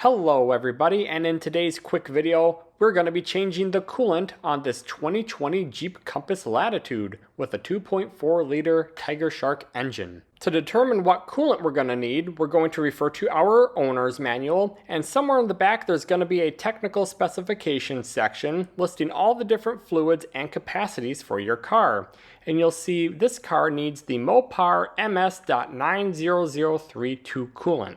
Hello everybody, and in today's quick video, we're going to be changing the coolant on this 2020 Jeep Compass Latitude with a 2.4 liter Tigershark engine. To determine what coolant we're going to need, we're going to refer to our owner's manual, and somewhere in the back there's going to be a technical specifications section listing all the different fluids and capacities for your car. And you'll see this car needs the Mopar MS.90032 coolant.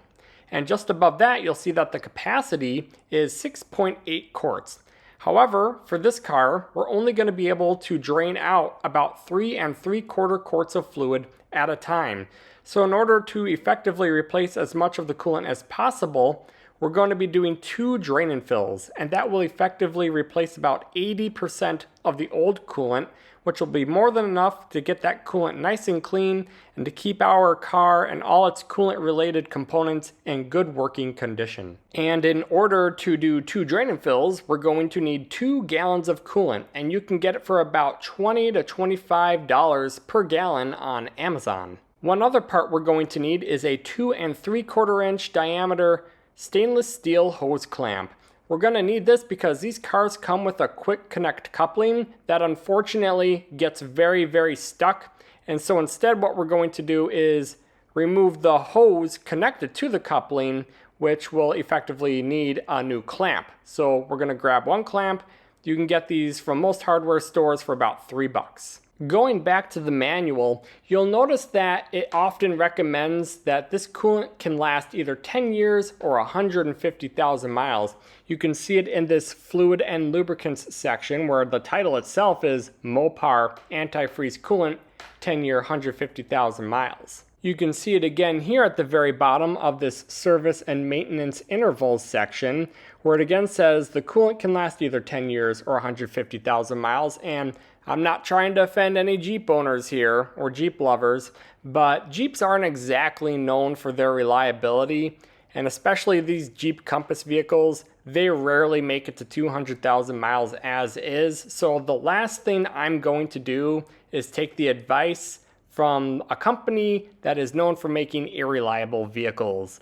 And just above that, you'll see that the capacity is 6.8 quarts. However, for this car, we're only going to be able to drain out about 3 3/4 quarts of fluid at a time. So in order to effectively replace as much of the coolant as possible, we're going to be doing 2 drain and fills, and that will effectively replace about 80% of the old coolant, which will be more than enough to get that coolant nice and clean and to keep our car and all its coolant related components in good working condition. And in order to do 2 drain and fills, we're going to need 2 gallons of coolant, and you can get it for about $20 to $25 per gallon on Amazon. One other part we're going to need is a 2 3/4 inch diameter stainless steel hose clamp. We're going to need this because these cars come with a quick connect coupling that unfortunately gets very stuck. And so instead what we're going to do is remove the hose connected to the coupling, which will effectively need a new clamp. So we're going to grab one clamp. You can get these from most hardware stores for about $3. Going back to the manual, you'll notice that it often recommends that this coolant can last either 10 years or 150,000 miles. You can see it in this fluid and lubricants section where the title itself is Mopar Antifreeze Coolant 10-year 150,000 miles. You can see it again here at the very bottom of this service and maintenance intervals section, where it again says the coolant can last either 10 years or 150,000 miles. And I'm not trying to offend any Jeep owners here or Jeep lovers, but Jeeps aren't exactly known for their reliability, and especially these Jeep Compass vehicles, they rarely make it to 200,000 miles as is. So the last thing I'm going to do is take the advice from a company that is known for making irreliable vehicles.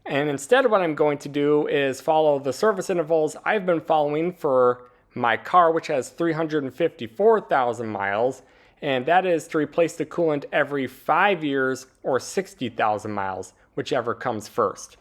And instead what I'm going to do is follow the service intervals I've been following for my car, which has 354,000 miles, and that is to replace the coolant every 5 years or 60,000 miles, whichever comes first.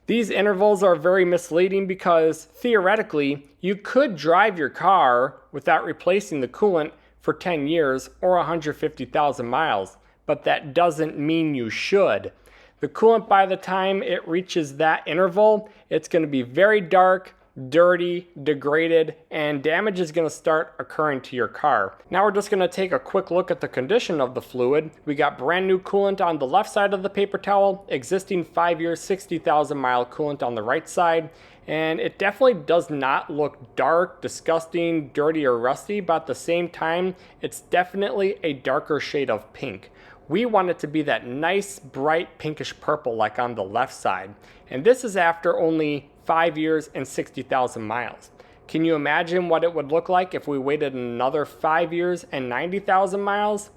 These intervals are very misleading because theoretically you could drive your car without replacing the coolant for 10 years or 150,000 miles, but that doesn't mean you should. The coolant, by the time it reaches that interval, it's going to be very dark, dirty, degraded, and damage is going to start occurring to your car. Now we're just going to take a quick look at the condition of the fluid. We got brand new coolant on the left side of the paper towel, existing 5-year 60,000 mile coolant on the right side, and it definitely does not look dark, disgusting, dirty, or rusty, but at the same time it's definitely a darker shade of pink. We want it to be that nice bright pinkish purple like on the left side, and this is after only 5 years and 60,000 miles. Can you imagine what it would look like if we waited another 5 years and 90,000 miles?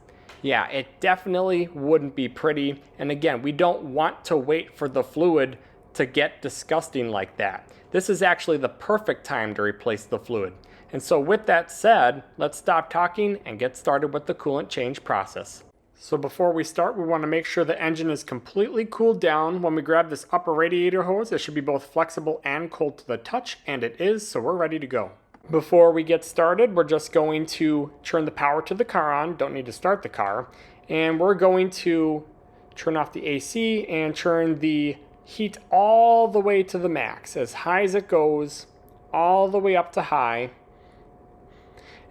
Yeah, it definitely wouldn't be pretty. And again, we don't want to wait for the fluid to get disgusting like that. This is actually the perfect time to replace the fluid. And so with that said, let's stop talking and get started with the coolant change process. So before we start, we want to make sure the engine is completely cooled down. When we grab this upper radiator hose, it should be both flexible and cold to the touch, and it is, so we're ready to go. Before we get started, we're just going to turn the power to the car on. Don't need to start the car. And we're going to turn off the AC and turn the heat all the way to the max, as high as it goes, all the way up to high.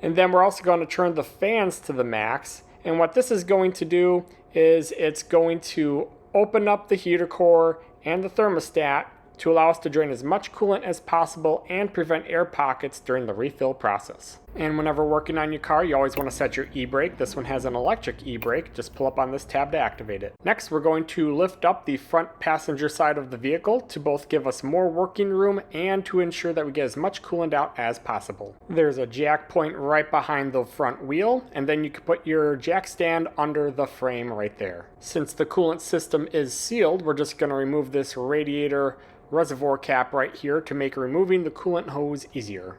And then we're also going to turn the fans to the max. And what this is going to do is it's going to open up the heater core and the thermostat to allow us to drain as much coolant as possible and prevent air pockets during the refill process. And whenever working on your car, you always want to set your e-brake. This one has an electric e-brake. Just pull up on this tab to activate it. Next, we're going to lift up the front passenger side of the vehicle to both give us more working room and to ensure that we get as much coolant out as possible. There's a jack point right behind the front wheel, and then you can put your jack stand under the frame right there. Since the coolant system is sealed, we're just going to remove this radiator reservoir cap right here to make removing the coolant hose easier.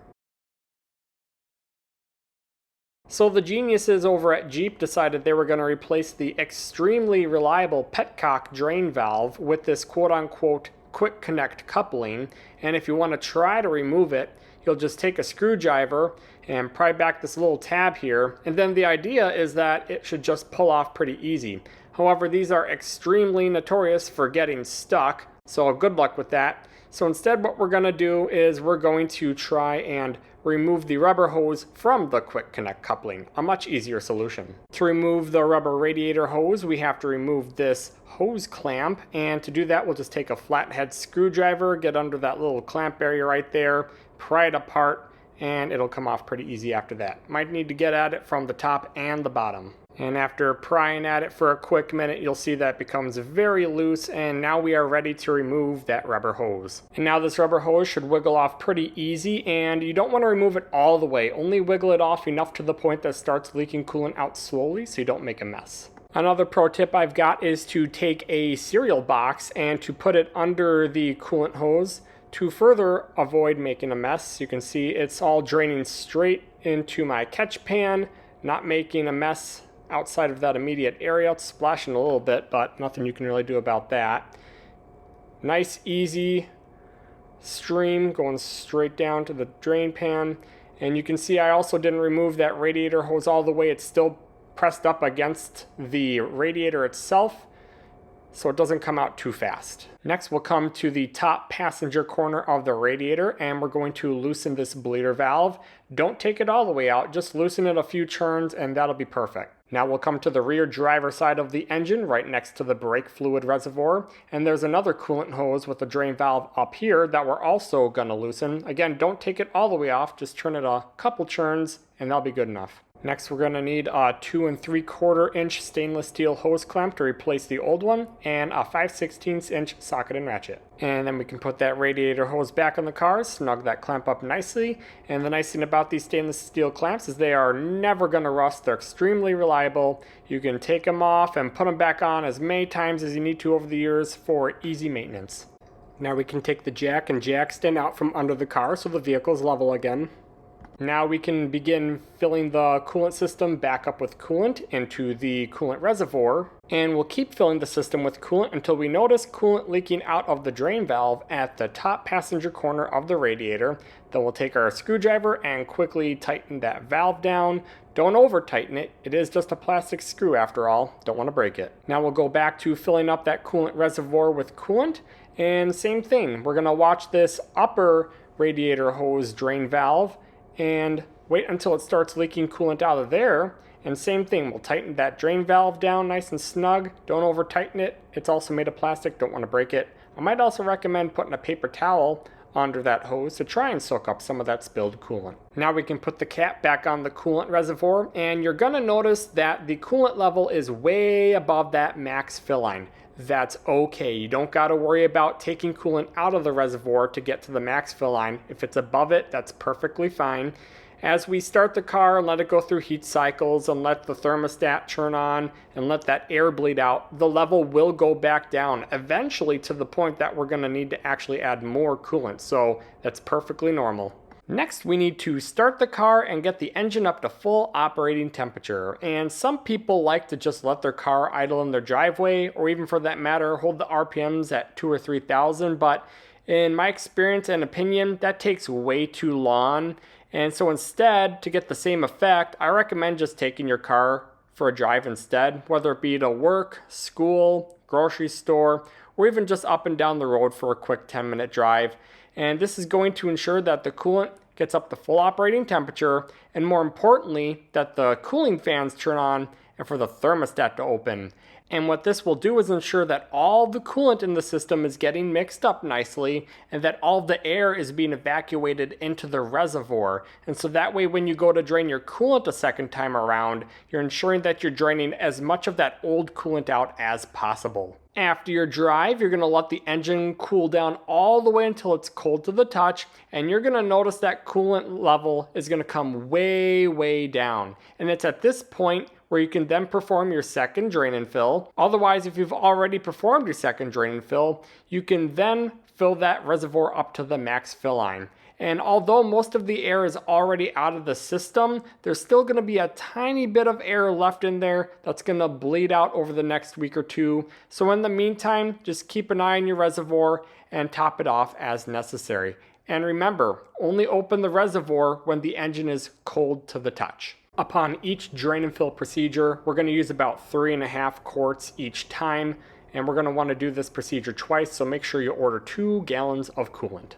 So the geniuses over at Jeep decided they were going to replace the extremely reliable petcock drain valve with this quote-unquote quick connect coupling, and if you want to try to remove it, you'll just take a screwdriver and pry back this little tab here, and then the idea is that it should just pull off pretty easy. However, these are extremely notorious for getting stuck, so good luck with that. So instead what we're going to do is we're going to try and remove the rubber hose from the quick connect coupling, a much easier solution. To remove the rubber radiator hose, we have to remove this hose clamp, and to do that we'll just take a flathead screwdriver, get under that little clamp area right there, pry it apart, and it'll come off pretty easy after that. Might need to get at it from the top and the bottom. And after prying at it for a quick minute, you'll see that it becomes very loose, and now we are ready to remove that rubber hose. And now this rubber hose should wiggle off pretty easy, and you don't want to remove it all the way. Only wiggle it off enough to the point that it starts leaking coolant out slowly so you don't make a mess. Another pro tip I've got is to take a cereal box and to put it under the coolant hose to further avoid making a mess. You can see it's all draining straight into my catch pan, not making a mess outside of that immediate area. It's splashing a little bit, but nothing you can really do about that. Nice easy stream going straight down to the drain pan, and you can see I also didn't remove that radiator hose all the way. It's still pressed up against the radiator itself, so it doesn't come out too fast. Next we'll come to the top passenger corner of the radiator, and we're going to loosen this bleeder valve. Don't take it all the way out, just loosen it a few turns and that'll be perfect. Now we'll come to the rear driver side of the engine right next to the brake fluid reservoir, and there's another coolant hose with a drain valve up here that we're also going to loosen. Again, don't take it all the way off, just turn it a couple turns and that'll be good enough. Next we're going to need a 2 3/4 inch stainless steel hose clamp to replace the old one, and a 5/16 inch socket and ratchet. And then we can put that radiator hose back on the car, snug that clamp up nicely. And the nice thing about these stainless steel clamps is they are never going to rust. They're extremely reliable. You can take them off and put them back on as many times as you need to over the years for easy maintenance. Now we can take the jack and jack stand out from under the car so the vehicle's level again. Now we can begin filling the coolant system back up with coolant into the coolant reservoir, and we'll keep filling the system with coolant until we notice coolant leaking out of the drain valve at the top passenger corner of the radiator. Then we'll take our screwdriver and quickly tighten that valve down. Don't over tighten it, it is just a plastic screw after all, don't want to break it. Now we'll go back to filling up that coolant reservoir with coolant, and same thing, we're going to watch this upper radiator hose drain valve and wait until it starts leaking coolant out of there. And same thing, we'll tighten that drain valve down nice and snug. Don't over tighten it. It's also made of plastic, don't want to break it. I might also recommend putting a paper towel under that hose to try and soak up some of that spilled coolant. Now we can put the cap back on the coolant reservoir, and you're gonna notice that the coolant level is way above that max fill line. That's okay. You don't got to worry about taking coolant out of the reservoir to get to the max fill line. If it's above it, that's perfectly fine. As we start the car and let it go through heat cycles and let the thermostat turn on and let that air bleed out, the level will go back down eventually to the point that we're going to need to actually add more coolant. So that's perfectly normal. Next, we need to start the car and get the engine up to full operating temperature. And some people like to just let their car idle in their driveway, or even for that matter, hold the RPMs at 2,000 or 3,000. But in my experience and opinion, that takes way too long. And so instead, to get the same effect, I recommend just taking your car for a drive instead, whether it be to work, school, grocery store, or even just up and down the road for a quick 10-minute drive. And this is going to ensure that the coolant gets up to full operating temperature, and more importantly, that the cooling fans turn on and for the thermostat to open. And what this will do is ensure that all the coolant in the system is getting mixed up nicely, and that all the air is being evacuated into the reservoir. And so that way when you go to drain your coolant a second time around, you're ensuring that you're draining as much of that old coolant out as possible. After your drive, you're going to let the engine cool down all the way until it's cold to the touch, and you're going to notice that coolant level is going to come way, way down. And it's at this point where you can then perform your second drain and fill. Otherwise, if you've already performed your second drain and fill, you can then fill that reservoir up to the max fill line. And although most of the air is already out of the system, there's still going to be a tiny bit of air left in there that's going to bleed out over the next week or two. So in the meantime, just keep an eye on your reservoir and top it off as necessary. And remember, only open the reservoir when the engine is cold to the touch. Upon each drain and fill procedure, we're going to use about 3.5 quarts each time. And we're going to want to do this procedure twice, so make sure you order 2 gallons of coolant.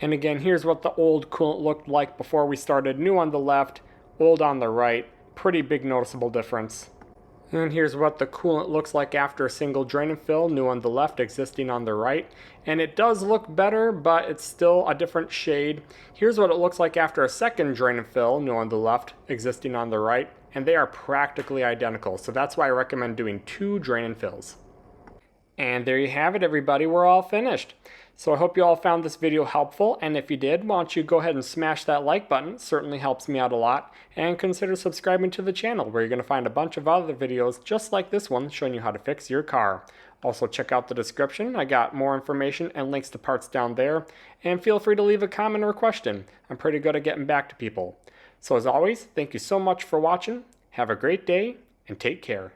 And again, here's what the old coolant looked like before we started. New on the left, old on the right. Pretty big noticeable difference. And here's what the coolant looks like after a single drain and fill. New on the left, existing on the right. And it does look better, but it's still a different shade. Here's what it looks like after a second drain and fill. New on the left, existing on the right. And they are practically identical. So that's why I recommend doing 2 drain and fills. And there you have it, everybody. We're all finished. So I hope you all found this video helpful, and if you did, why don't you go ahead and smash that like button. It certainly helps me out a lot. And consider subscribing to the channel, where you're going to find a bunch of other videos just like this one showing you how to fix your car. Also check out the description. I got more information and links to parts down there. And feel free to leave a comment or a question. I'm pretty good at getting back to people. So as always, thank you so much for watching. Have a great day and take care.